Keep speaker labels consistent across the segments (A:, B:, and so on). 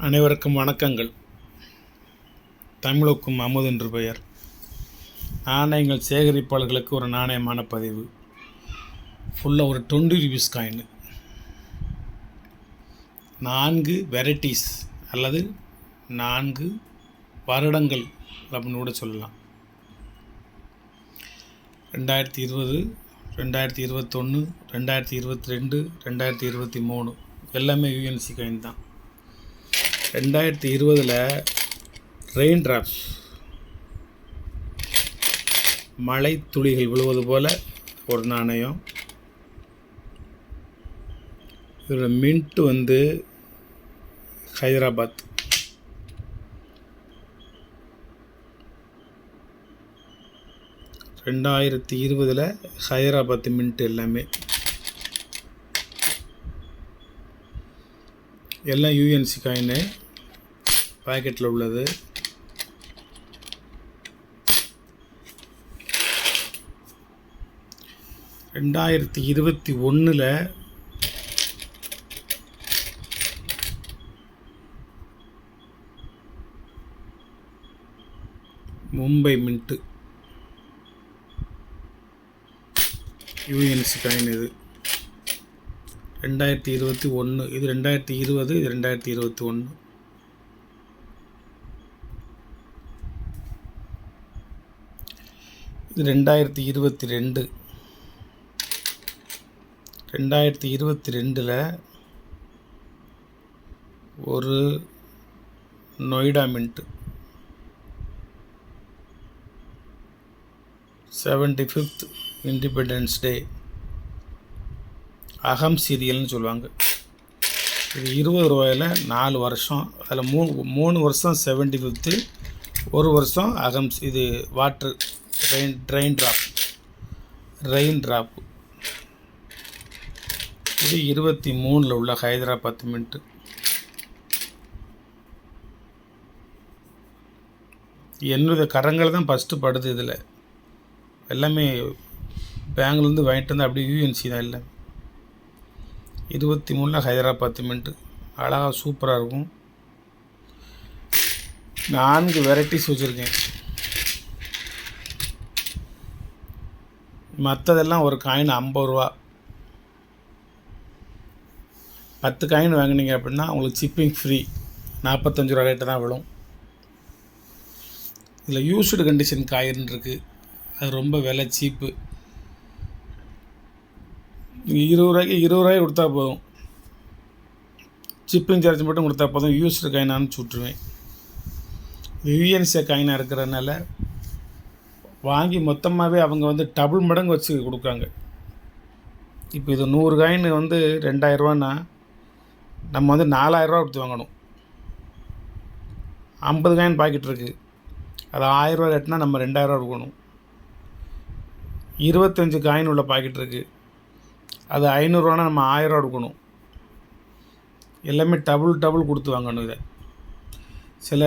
A: அனைவருக்கும் வணக்கங்கள். தமிழுக்கும் அமுது என்று பெயர். நாணயங்கள் சேகரிப்பாளர்களுக்கு ஒரு நாணயமான பதிவு. ஃபுல்லாக ஒரு 20 ரூபீஸ் காயின், 4 வெரைட்டிஸ் அல்லது 4 வருடங்கள் அப்படின்னு கூட சொல்லலாம். 2020, 2021, 2022, 2023 எல்லாமே யூஎன்சி காயின் தான். 2020 ரெயின் ட்ராப்ஸ், மழை துளிகள் விழுவது போல் ஒரு நாணயம். இதோட மின்ட் ஹைதராபாத். 2020 ஹைதராபாத் மின்ட் எல்லாமே எல்லாம் யூஎன்சி காயின்னு பாக்கெட்டில் உள்ளது. ரெண்டாயிரத்தி 2021 மும்பை மின்ட்டு யூஎன்சி காயின். இது 2021, இது 2020, இது 2021. இது 2022. 2022 ஒரு Noida mint 75th independence day அகம் சீரியல்னு சொல்லுவாங்க. இது 20 ரூபாயில் 4 வருஷம். அதில் 3 வருஷம் 75th, 1 வருஷம் அகம். இது வாட்ரு ரெயின் ட்ராப். இது 23 உள்ள ஹைதராபாத் மின்ட்டு. என்னுடைய கரங்கள் தான் ஃபஸ்ட்டு படுது. இதில் எல்லாமே பேங்க்லேருந்து வாங்கிட்டு வந்து அப்படியே யூஎன்சி தான். இல்லை 23 ஹைதராபாத் மின்ட்டு அழகாக சூப்பராக இருக்கும். 4 வெரைட்டிஸ் வச்சுருக்கேன். மற்றதெல்லாம் ஒரு காயின் 50 ரூபா. 10 காயின் வாங்கினீங்க அப்படின்னா உங்களுக்கு சிப்பிங் ஃப்ரீ. 45 ரூபா ரேட்டு தான் விழும். இதில் யூஸ்டு கண்டிஷன் காயின் இருக்குது. அது ரொம்ப விலை சீப்பு. 20 ரூபாய்க்கு கொடுத்தா போதும். சிப்பிங் சார்ஜ் மட்டும் கொடுத்தா போதும். யூஸ்டு காயினான்னு சுட்டுருவேன். யூஎன்சி காயினாக இருக்கிறதுனால வாங்கி மொத்தமாகவே அவங்க டபுள் மடங்கு வச்சு கொடுக்காங்க. இப்போ இது 100 காயின் 2000 ரூபான்னா நம்ம 4000 ரூபா கொடுத்து வாங்கணும். 50 காயின் பாக்கெட் இருக்குது. அது 1000 ரூபா ரேட்னா நம்ம 2000 ரூபா கொடுக்கணும். 25 காயின் உள்ள பாக்கெட் இருக்குது. அது 500 ரூபானா நம்ம 1000 ரூபா கொடுக்கணும். எல்லாமே டபுள் கொடுத்து வாங்கணும். இதை சில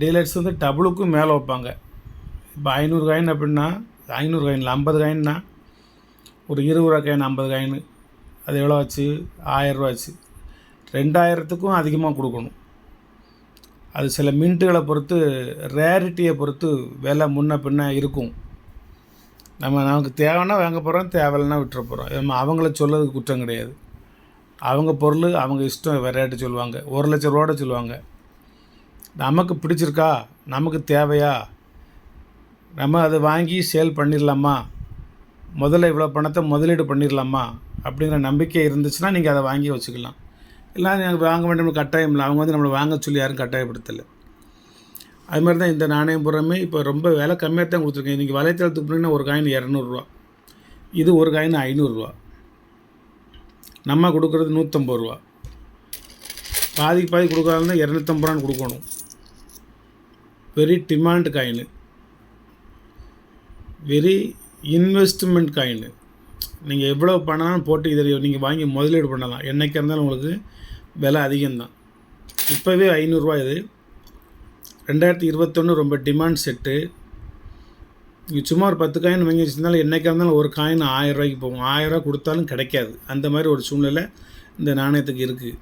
A: டீலர்ஸ் டபுளுக்கும் மேலே வைப்பாங்க. இப்போ 500 காயின் அப்படின்னா 500 காயினில் 50 காயின்னா ஒரு 20 ரூபா காயின் 50 காயின். அது எவ்வளோ ஆச்சு? 1000 ரூபா ஆச்சு. 2000த்துக்கும் அதிகமாக கொடுக்கணும். அது சில மின்ட்டுகளை பொறுத்து, ரேரிட்டியை பொறுத்து விலை முன்ன பின்ன இருக்கும். நமக்கு தேவைன்னா வாங்க போகிறோம், தேவையில்லைன்னா விட்டுற போகிறோம். நம்ம அவங்கள சொல்லதுக்கு குற்றம் கிடையாது. அவங்க பொருள் அவங்க இஷ்டம். ரேட்டு சொல்லுவாங்க. 1 லட்ச ரூபாவோட சொல்லுவாங்க. நமக்கு பிடிச்சிருக்கா, நமக்கு தேவையா, நம்ம அதை வாங்கி சேல் பண்ணிடலாமா, முதல்ல இவ்வளோ பணத்தை முதலீடு பண்ணிடலாமா அப்படிங்கிற நம்பிக்கை இருந்துச்சுன்னா நீங்கள் அதை வாங்கி வச்சுக்கலாம். இல்லை எனக்கு வாங்க வேண்டிய கட்டாயம் இல்லை. அவங்க நம்மளை வாங்க சொல்லி யாரும் கட்டாயப்படுத்தலை. அது மாதிரி தான் இந்த நாணயம் பூராமே இப்போ ரொம்ப விலை கம்மியாக தான் கொடுத்துருக்கேன். இன்றைக்கி வலைத்தளத்துக்கு போனீங்கன்னா ஒரு காயின் 200 ரூபா. இது ஒரு காயின் 500 ரூபா. நம்ம கொடுக்குறது 150 ரூபா. பாதி கொடுக்குறாங்கன்னா 250 ரூபான்னு கொடுக்கணும். Very demand coin, very investment coin. நீங்கள் எவ்வளோ பணம் போட்டு இதை நீங்கள் வாங்கி முதலீடு பண்ணலாம். என்றைக்கு இருந்தாலும் உங்களுக்கு விலை அதிகம்தான். இப்போவே 500 ரூபா. இது 2021 ரொம்ப டிமாண்ட் செட்டு. நீங்கள் சும்மா ஒரு 10 காயின் வாங்கி வச்சுருந்தாலும் என்றைக்காக இருந்தாலும் ஒரு காயின் 1000 ரூபாய்க்கு போகும். 1000 ரூபா கொடுத்தாலும் கிடைக்காது. அந்த மாதிரி ஒரு சூழ்நிலை இந்த நாணயத்துக்கு இருக்குது.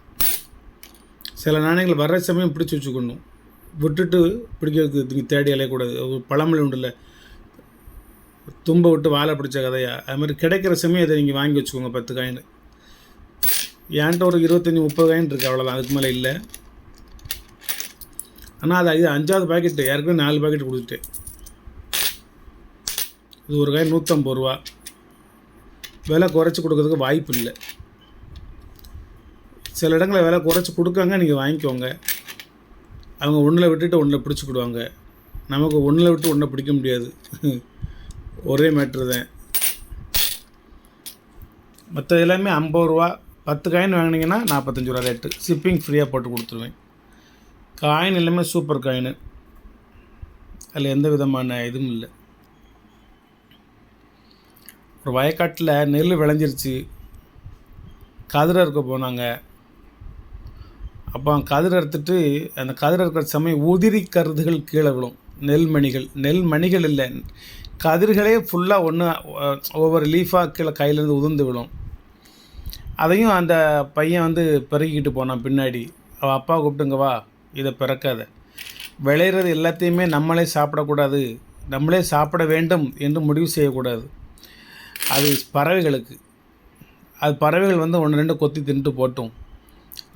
A: சில நாணயங்கள் வர்ற சமயம் பிடிச்சி வச்சுக்கணும், விட்டுட்டு பிடிக்கிறதுக்கு தேடி அலையக்கூடாது. ஒரு பழமொழி உண்டுல்ல, தும்பை விட்டு வாழை பிடிச்ச கதையா, அது மாதிரி கிடைக்கிற சமயம் இதை நீங்கள் வாங்கி வச்சுக்கோங்க. 10 காயின் என்கிட்ட ஒரு 25-30 காயின் இருக்குது, அவ்வளோதான், அதுக்கு மேலே இல்லை. ஆனால் அது 5வது பாக்கெட்டு, ஏற்கனவே 4 பாக்கெட் கொடுத்துட்டேன். இது ஒரு காயின் 150 ரூபா, விலை குறைச்சி கொடுக்கறதுக்கு வாய்ப்பு இல்லை. சில இடங்களில் விலை குறைச்சி கொடுக்காங்க, நீங்கள் வாங்கிக்கோங்க. அவங்க ஒன்றில் விட்டுட்டு ஒன்றில் பிடிச்சிக்கிடுவாங்க. நமக்கு ஒன்றில் விட்டு ஒன்றை பிடிக்க முடியாது, ஒரே மேட்ரு தான். மற்ற எல்லாமே 50 ரூபா. 10 காயின் வாங்கினீங்கன்னா 45 ரூபா ரேட்டு, ஷிப்பிங் ஃப்ரீயாக போட்டு கொடுத்துருவேன். காயின் எல்லாமே சூப்பர் காயின், அதில் எந்த விதமான இதுவும் இல்லை. ஒரு வயக்காட்டில் நெல் விளைஞ்சிருச்சு, கதிரை இருக்க போனாங்க. அப்போ கதிரை அறுத்துட்டு அந்த கதிரை இருக்கிற சமயம் உதிரி கருதுகள் கீழே விழும். நெல்மணிகள் இல்லை, கதிர்களே ஃபுல்லாக ஒவ்வொரு லீஃபாக கீழே கையிலேருந்து உதிர்ந்து விழும். அதையும் அந்த பையன் வந்து பிறக்கிக்கிட்டு போனான் பின்னாடி. அவள் அப்பா கூப்பிட்டுங்க, வா, இதை பிறக்காத, விளையிறது எல்லாத்தையுமே நம்மளே சாப்பிடக்கூடாது, நம்மளே சாப்பிட வேண்டும் என்று முடிவு செய்யக்கூடாது. அது பறவைகளுக்கு, அது பறவைகள் வந்து 1-2 கொத்தி தின்ட்டு போட்டும்,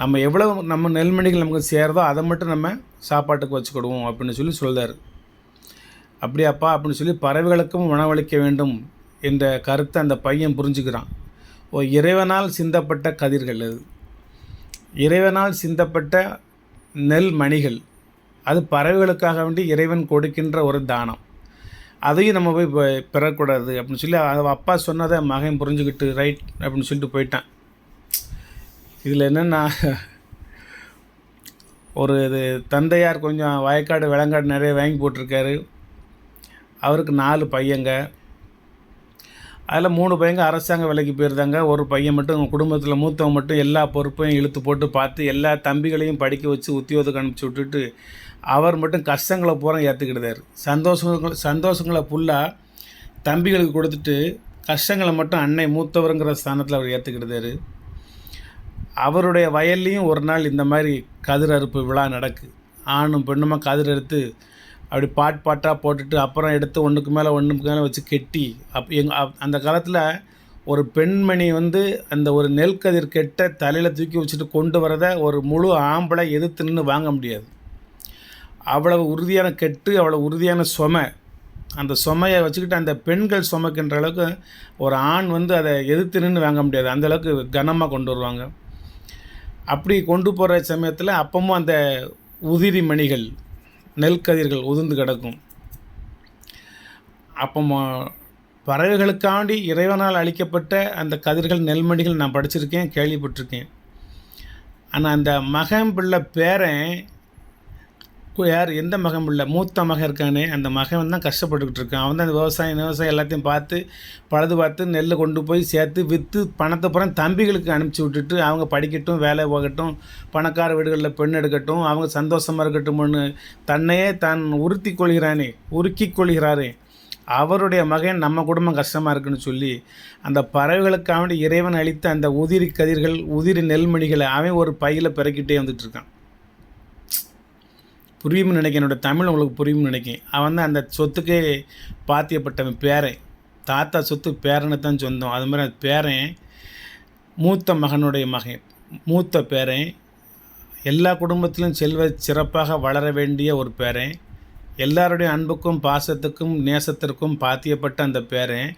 A: நம்ம எவ்வளோ நம்ம நெல்மணிகள் நமக்கு சேருதோ அதை மட்டும் நம்ம சாப்பாட்டுக்கு வச்சுக்கிடுவோம் அப்படின்னு சொல்லி சொல்கிறார். அப்படியாப்பா அப்படின்னு சொல்லி பறவைகளுக்கும் உணவளிக்க வேண்டும் என்ற கருத்தை அந்த பையன் புரிஞ்சுக்கிறான். இறைவனால் சிந்தப்பட்ட கதிர்கள், அது இறைவனால் சிந்தப்பட்ட நெல் மணிகள், அது பறவைகளுக்காக வேண்டி இறைவன் கொடுக்கின்ற ஒரு தானம். அதையும் நம்ம போய் பெறக்கூடாது அப்படின்னு சொல்லி அப்பா சொன்னதை மகன் புரிஞ்சுக்கிட்டு ரைட் அப்படின்னு சொல்லிட்டு போயிட்டான். இதில் என்னென்னா, ஒரு இது தந்தையார் கொஞ்சம் வயக்காடு விலங்காடு நிறைய வாங்கி போட்டிருக்காரு. அவருக்கு 4 பையங்க, அதில் 3 பையங்க அரசாங்க வேலைக்கு போயிருந்தாங்க. ஒரு பையன் மட்டும் குடும்பத்தில் மூத்தவங்க மட்டும் எல்லா பொறுப்பையும் இழுத்து போட்டு பார்த்து எல்லா தம்பிகளையும் படிக்க வச்சு உத்தியோகத்துக்கு அனுப்பிச்சி விட்டுட்டு அவர் மட்டும் கஷ்டங்களை பூரா ஏற்றுக்கிட்டார். சந்தோஷங்களை ஃபுல்லாக தம்பிகளுக்கு கொடுத்துட்டு கஷ்டங்களை மட்டும் அன்னை மூத்தவருங்கிற ஸ்தானத்தில் அவர் ஏற்றுக்கிட்டார். அவருடைய வயல்லையும் ஒரு நாள் இந்த மாதிரி கதிர் அறுப்பு விழா நடக்கு. ஆணும் பெண்ணுமா கதிர் அறுத்து அப்படி பாட்டாக போட்டுட்டு அப்புறம் எடுத்து ஒன்றுக்கு மேலே வச்சு கெட்டி அந்த காலத்தில் ஒரு பெண்மணி வந்து அந்த ஒரு நெல் கதிர் கெட்ட தலையில் தூக்கி வச்சுட்டு கொண்டு வரதை ஒரு முழு ஆம்பளை எதிர்த்து நின்று வாங்க முடியாது. அவ்வளவு உறுதியான கெட்டு, அவ்வளோ உறுதியான சுமை. அந்த சுமையை வச்சுக்கிட்டு அந்த பெண்கள் சுமைக்கின்ற அளவுக்கு ஒரு ஆண் வந்து அதை எதிர்த்து நின்று வாங்க முடியாது, அந்தளவுக்கு கனமாக கொண்டு வருவாங்க. அப்படி கொண்டு போகிற சமயத்தில் அப்பவும் அந்த உதிரி மணிகள், நெல் கதிர்கள் உதிர்ந்து கிடக்கும். அப்போ பறவைகளுக்காண்டி இறைவனால் அளிக்கப்பட்ட அந்த கதிர்கள், நெல்மணிகள் நான் படிச்சிருக்கேன், கேள்விப்பட்டிருக்கேன். ஆனால் அந்த மகன் பிள்ளை பேரன் யார், எந்த மகன் பிள்ளை, மூத்த மகன் இருக்கானே, அந்த மகன் தான் கஷ்டப்பட்டுக்கிட்டு இருக்கான். அவன் தான் அந்த விவசாயம் எல்லாத்தையும் பார்த்து நெல்லை கொண்டு போய் சேர்த்து விற்று பணத்தை பூரா தம்பிகளுக்கு அனுப்பிச்சி விட்டுட்டு அவங்க படிக்கட்டும், வேலை போகட்டும், பணக்கார வீடுகளில் பெண் எடுக்கட்டும், அவங்க சந்தோஷமாக இருக்கட்டும்னு தன்னையே தான் உருக்கி கொள்கிறாரே. அவருடைய மகன் நம்ம குடும்பம் கஷ்டமாக இருக்குன்னு சொல்லி அந்த பறவைகளுக்காக இறைவன் அளித்த அந்த உதிரி கதிர்கள், உதிரி நெல்மணிகளை அவன் ஒரு பையில் பிறக்கிட்டே வந்துட்டுருக்கான். புரியும்னு நினைக்கிறேன், என்னோடய தமிழ் உங்களுக்கு புரியும்னு நினைக்கிறேன். அவன் தான் அந்த சொத்துக்கே பாத்தியப்பட்டவன் பேரன். தாத்தா சொத்து பேரனை தான் சொந்தம். அது மாதிரி அந்த பேரன் மூத்த மகனுடைய மகன், மூத்த பேரன், எல்லா குடும்பத்திலும் செல்வ சிறப்பாக வளர வேண்டிய ஒரு பேரன், எல்லாருடைய அன்புக்கும் பாசத்துக்கும் நேசத்திற்கும் பாத்தியப்பட்ட அந்த பேரன்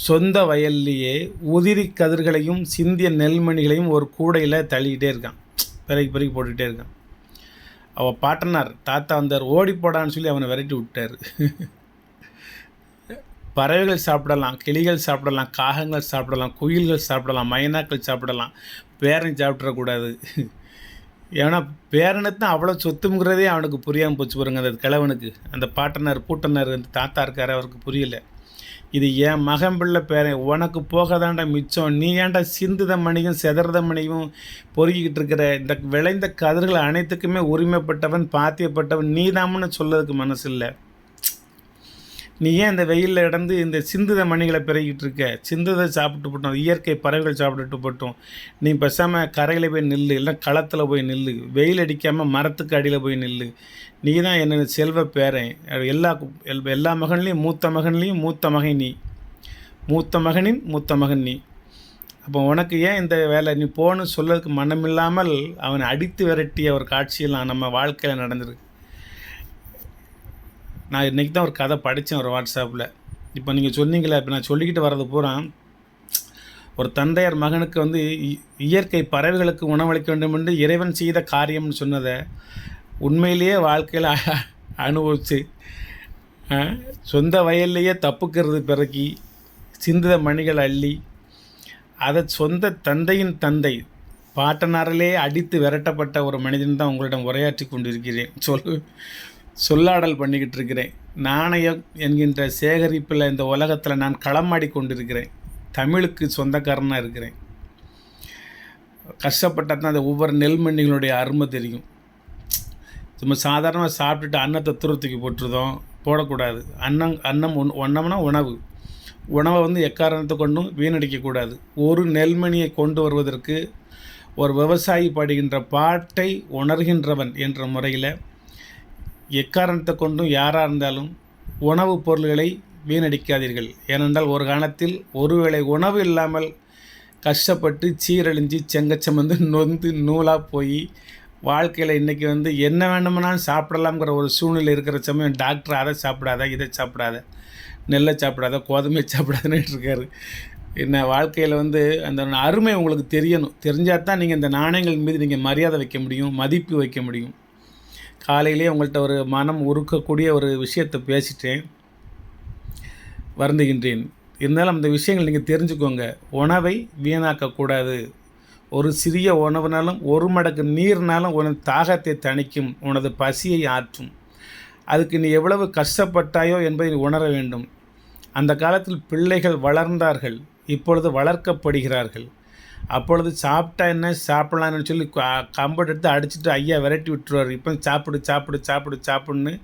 A: சொந்த வயல்லையே உதிரி கதிர்களையும் சிந்திய நெல்மணிகளையும் ஒரு கூடையில் தள்ளிக்கிட்டே இருக்கான், பிறகு போட்டுக்கிட்டே இருக்கான். அவள் பாட்டனார் தாத்தா வந்தார், ஓடி போடான்னு சொல்லி அவனை விரட்டி விட்டார். பறவைகள் சாப்பிடலாம், கிளிகள் சாப்பிடலாம், காகங்கள் சாப்பிடலாம், குயில்கள் சாப்பிடலாம், மைனாக்கள் சாப்பிடலாம், பேரன் சாப்பிட்றக்கூடாது. ஏன்னா பேரனைத்தான் அவ்வளோ சொத்துங்கிறதே அவனுக்கு புரியாமல் போச்சு பாருங்க அந்த கிழவனுக்கு. அந்த பூட்டனார் அந்த தாத்தா இருக்கார், அவருக்கு புரியலை. இது என் மகன் பிள்ளை பேரன், உனக்கு போகதாண்டா மிச்சம், நீ ஏன்டா சிந்துத மணியும் செதறத மணியும் பொறுக்கிக்கிட்டு இருக்கிற, இந்த விளைந்த கதிர்கள் அனைத்துக்குமே உரிமைப்பட்டவன், பாத்தியப்பட்டவன் நீ தாமன்னு சொல்லதுக்கு மனசு இல்லை. நீ ஏன் இந்த வெயிலில் இடந்து இந்த சிந்துத மணிகளை பிறகிட்டு இருக்க? சிந்துதை சாப்பிட்டு போட்டோம், இயற்கை பறவைகள் சாப்பிட்டுட்டு போட்டோம். நீ பேசாமல் கரையில் போய் நில்லு, இல்லை களத்தில் போய் நில்லு, வெயில் அடிக்காமல் மரத்துக்கு அடியில் போய் நில்லு. நீ தான் என்னோட செல்வ பேரன். எல்லா மகன்லேயும் மூத்த மகன் நீ, மூத்த மகனின் மூத்த மகன் நீ. அப்போ உனக்கு ஏன் இந்த வேலை? நீ போன்னு சொல்லதுக்கு மனமில்லாமல் அவனை அடித்து விரட்டிய ஒரு காட்சியெல்லாம் நம்ம வாழ்க்கையில் நடந்திருக்கு. நான் இன்றைக்கி தான் ஒரு கதை படித்தேன் ஒரு வாட்ஸ்அப்பில். இப்போ நீங்கள் சொன்னீங்களே, இப்போ நான் சொல்லிக்கிட்டு வர்றது பூரா ஒரு தந்தையார் மகனுக்கு வந்து இயற்கை பறவைகளுக்கு உணவளிக்க வேண்டும் என்று இறைவன் செய்த காரியம்னு சொன்னதை உண்மையிலேயே வாழ்க்கையில் அனுபவித்து சொந்த வயல்லையே தப்புக்கிறது பிறக்கி சிந்துத மணிகள் அள்ளி அதை சொந்த தந்தையின் தந்தை பாட்டனாரிலே அடித்து விரட்டப்பட்ட ஒரு மனிதன் தான் உங்களிடம் உரையாற்றி கொண்டிருக்கிறேன். சொல்லாடல் பண்ணிக்கிட்டு இருக்கிறேன். நாணயம் என்கின்ற சேகரிப்பில் இந்த உலகத்தில் நான் களமாடி கொண்டிருக்கிறேன். தமிழுக்கு சொந்தக்காரனாக இருக்கிறேன். கஷ்டப்பட்டால் தான் அந்த ஒவ்வொரு நெல்மணிகளுடைய அருமை தெரியும். சும்மா சாதாரணமாக சாப்பிட்டுட்டு அன்னத்தை தூரத்துக்கு போட்டுருதோம், போடக்கூடாது. அன்னம் ஒன்னம்னா உணவை வந்து எக்காரணத்தை கொண்டும் வீணடிக்கக்கூடாது. ஒரு நெல்மணியை கொண்டு வருவதற்கு ஒரு விவசாயி பாடுகின்ற பாட்டை உணர்கின்றவன் என்ற முறையில் எக்காரணத்தை கொண்டும் யாராக இருந்தாலும் உணவுப் பொருள்களை வீணடிக்காதீர்கள். ஏனென்றால் ஒரு காலத்தில் ஒருவேளை உணவு இல்லாமல் கஷ்டப்பட்டு சீரழிஞ்சு செங்கச்சமந்து நொந்து நூலாக போய் வாழ்க்கையில் இன்றைக்கி வந்து என்ன வேண்டுமானாலும் சாப்பிடலாம்ங்கிற ஒரு சூழ்நிலை இருக்கிற சமயம் டாக்டர் அதை சாப்பிடாத, இதை சாப்பிடாத, நெல்லை சாப்பிடாத, கோதுமை சாப்பிடாதுன்னு இருக்கார். என்ன வாழ்க்கையில் வந்து அந்த அருமை உங்களுக்கு தெரியணும். தெரிஞ்சால் தான் நீங்கள் இந்த நாணயங்கள் மீது நீங்கள் மரியாதை வைக்க முடியும், மதிப்பு வைக்க முடியும். காலையிலே உங்கள்கிட்ட ஒரு மனம் உருக்கக்கூடிய ஒரு விஷயத்தை பேசிட்டேன், வருந்துகின்றேன். இருந்தாலும் அந்த விஷயங்கள் நீங்கள் தெரிஞ்சுக்கோங்க. உணவை வீணாக்கக்கூடாது. ஒரு சிறிய உணவுனாலும் ஒரு மடக்கு நீர்னாலும் உனது தாகத்தை தணிக்கும், உனது பசியை ஆற்றும். அதுக்கு நீ எவ்வளவு கஷ்டப்பட்டாயோ என்பதை நீ உணர வேண்டும். அந்த காலத்தில் பிள்ளைகள் வளர்ந்தார்கள், இப்பொழுது வளர்க்கப்படுகிறார்கள். அப்பொழுது சாப்பிட்டா என்ன, சாப்பிட்லான்னு சொல்லி கம்பெட் எடுத்து அடிச்சுட்டு ஐயா விரட்டி விட்டுருவார். இப்போ சாப்பிடுன்னு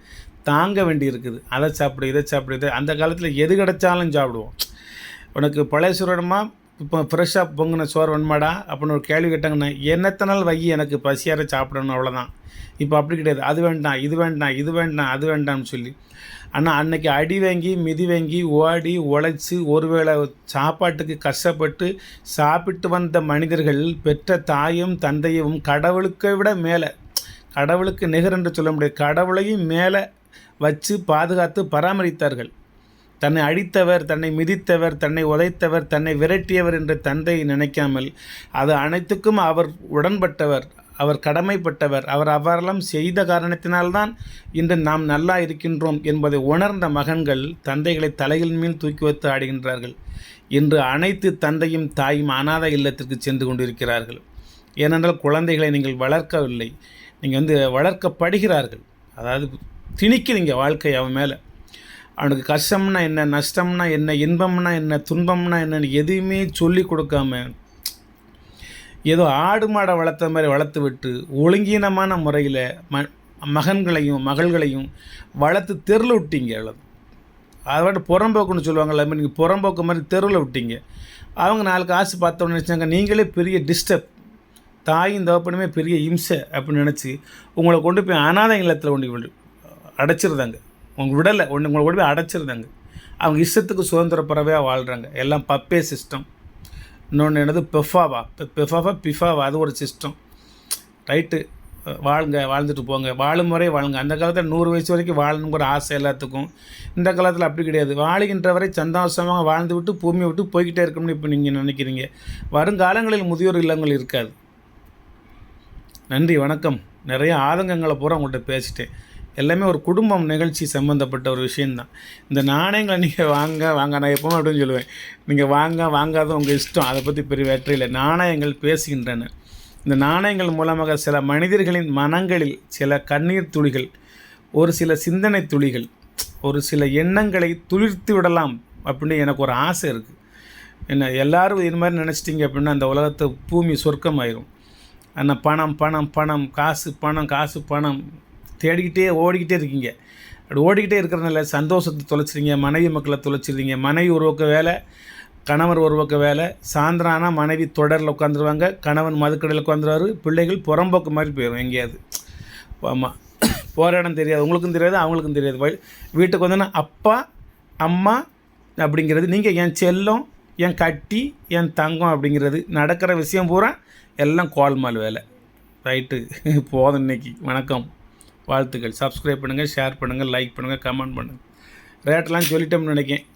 A: தாங்க வேண்டி இருக்குது. அதை சாப்பிடு, இதை சாப்பிடு. அந்த காலத்தில் எது கிடைச்சாலும் சாப்பிடுவோம். உனக்கு பழைய சோறுமா, இப்போ ஃப்ரெஷ்ஷாக பொங்கின சோறு வேணுமாடா அப்படின்னு ஒரு கேள்வி கேட்டாங்கன்னா, என்னத்தனால் வை, எனக்கு பசியார சாப்பிடணும், அவ்வளோதான். இப்போ அப்படி கிடையாது. அது வேண்டாம், இது வேண்டாம், இது வேண்டாம், அது வேண்டாம்னு சொல்லி. ஆனால் அன்றைக்கி அடி வாங்கி மிதி வாங்கி ஓடி உழைச்சி ஒருவேளை சாப்பாட்டுக்கு கஷ்டப்பட்டு சாப்பிட்டு வந்த மனிதர்கள் பெற்ற தாயும் தந்தையும் கடவுளுக்கு விட மேலே, கடவுளுக்கு நிகர் என்று சொல்ல முடியாது, கடவுளையும் மேலே வச்சு பாதுகாத்து பராமரித்தார்கள். தன்னை அழித்தவர், தன்னை மிதித்தவர், தன்னை உதைத்தவர், தன்னை விரட்டியவர் என்ற தந்தையை நினைக்காமல் அது அனைத்துக்கும் அவர் உடன்பட்டவர், அவர் கடமைப்பட்டவர், அவர் அவ்வாறெல்லாம் செய்த காரணத்தினால்தான் இன்று நாம் நல்லா இருக்கின்றோம் என்பதை உணர்ந்த மகன்கள் தந்தைகளை தலையில் மேல் தூக்கி வைத்து ஆடுகின்றார்கள். இன்று அனைத்து தந்தையும் தாயும் அனாதை இல்லத்திற்கு சென்று கொண்டிருக்கிறார்கள். ஏனென்றால் குழந்தைகளை நீங்கள் வளர்க்கவில்லை, நீங்கள் வந்து வளர்க்கப்படுகிறார்கள். அதாவது திணிக்கிறீங்க வாழ்க்கை அவன் மேலே. அவனுக்கு கஷ்டம்னா என்ன, நஷ்டம்னா என்ன, இன்பம்னா என்ன, துன்பம்னா என்னன்னு எதையுமே சொல்லி கொடுக்காம ஏதோ ஆடு மாடை வளர்த்த மாதிரி வளர்த்து விட்டு ஒழுங்கீனமான முறையில் மகன்களையும் மகள்களையும் வளர்த்து தெருவில் விட்டீங்க. அவ்வளோ அதை விட்டு புறம்போக்குன்னு சொல்லுவாங்கள்ல, மாதிரி நீங்கள் புறம்போக்கு மாதிரி தெருவில் விட்டீங்க. அவங்க 4 காசு பார்த்தோன்னு நினச்சாங்க நீங்களே பெரிய டிஸ்டர்ப், தாயும் தகப்பனுமே பெரிய இம்சை அப்படின்னு நினச்சி உங்களை கொண்டு போய் அனாதை இல்லத்தில் கொண்டு அடைச்சிருந்தாங்க. உங்கள் விடலை உங்களை கொண்டு போய் அடைச்சிருந்தாங்க. அவங்க இஷ்டத்துக்கு சுதந்திர பறவையாக வாழ்கிறாங்க. எல்லாம் பப்பே சிஸ்டம். இன்னொன்று என்னது பிஃபாவா அது ஒரு சிஸ்டம். ரைட்டு, வாழ்ந்துட்டு போங்க, வாழும் முறை வாழுங்க. அந்த காலத்தில் 100 வயசு வரைக்கும் வாழணுங்கிற ஆசை எல்லாத்துக்கும். இந்த காலத்தில் அப்படி கிடையாது. வாழுகின்ற வரை சந்தோஷமாக வாழ்ந்து விட்டு பூமியை விட்டு போய்கிட்டே இருக்கணும்னு இப்போ நீங்கள் நினைக்கிறீங்க. வருங்காலங்களில் முதியோர் இல்லங்கள் இருக்காது. நன்றி, வணக்கம். நிறைய ஆதங்கங்களை பூரா உங்கள்கிட்ட பேசிட்டேன். எல்லாமே ஒரு குடும்பம் நிகழ்ச்சி சம்மந்தப்பட்ட ஒரு விஷயந்தான். இந்த நாணயங்களை நீங்கள் வாங்க நான் எப்போவும் அப்படின்னு சொல்லுவேன். நீங்கள் வாங்காத உங்கள் இஷ்டம், அதை பற்றி பெரிய வெற்றியில். நாணயங்கள் பேசுகின்றன. இந்த நாணயங்கள் மூலமாக சில மனிதர்களின் மனங்களில் சில கண்ணீர் துளிகள், ஒரு சில சிந்தனை துளிகள், ஒரு சில எண்ணங்களை துளிர்த்து விடலாம் அப்படின்னு எனக்கு ஒரு ஆசை இருக்குது. என்ன எல்லோரும் இது மாதிரி நினச்சிட்டிங்க அப்படின்னா அந்த உலகத்தை பூமி சொர்க்கமாயிரும். ஆனால் பணம் காசு தேடிக்கிட்டே ஓடிக்கிட்டே இருக்கீங்க. அப்படி ஓடிக்கிட்டே இருக்கிறனால சந்தோஷத்தை தொலைச்சிடுங்க, மனைவி மக்களை தொலைச்சிடுறீங்க. மனைவி ஒரு பக்கம் வேலை, கணவர் ஒரு பக்கம் வேலை. சாயந்தரம் மனைவி தொடரில் உட்காந்துருவாங்க, கணவன் மதுக்கடையில் உட்காந்துருவார். பிள்ளைகள் புறம்போக்கு மாதிரி போயிடும் எங்கேயாவது. ஆமாம், போகிற இடம் தெரியாது, உங்களுக்கும் தெரியாது, அவங்களுக்கும் தெரியாது. வீட்டுக்கு வந்தோன்னா அப்பா அம்மா அப்படிங்கிறது, நீங்கள் என் செல்லம், என் கட்டி, என் தங்கம் அப்படிங்கிறது நடக்கிற விஷயம் பூரா எல்லாம் கோல்மால் வேலை. ரைட்டு, போதும் இன்னைக்கு. வணக்கம், வாழ்த்துக்கள். சப்ஸ்கிரைப் பண்ணுங்கள், ஷேர் பண்ணுங்கள், லைக் பண்ணுங்கள், கமெண்ட் பண்ணுங்கள். ரேட்டெல்லாம் சொல்லிட்டோம்னு நினைக்கிறேன்.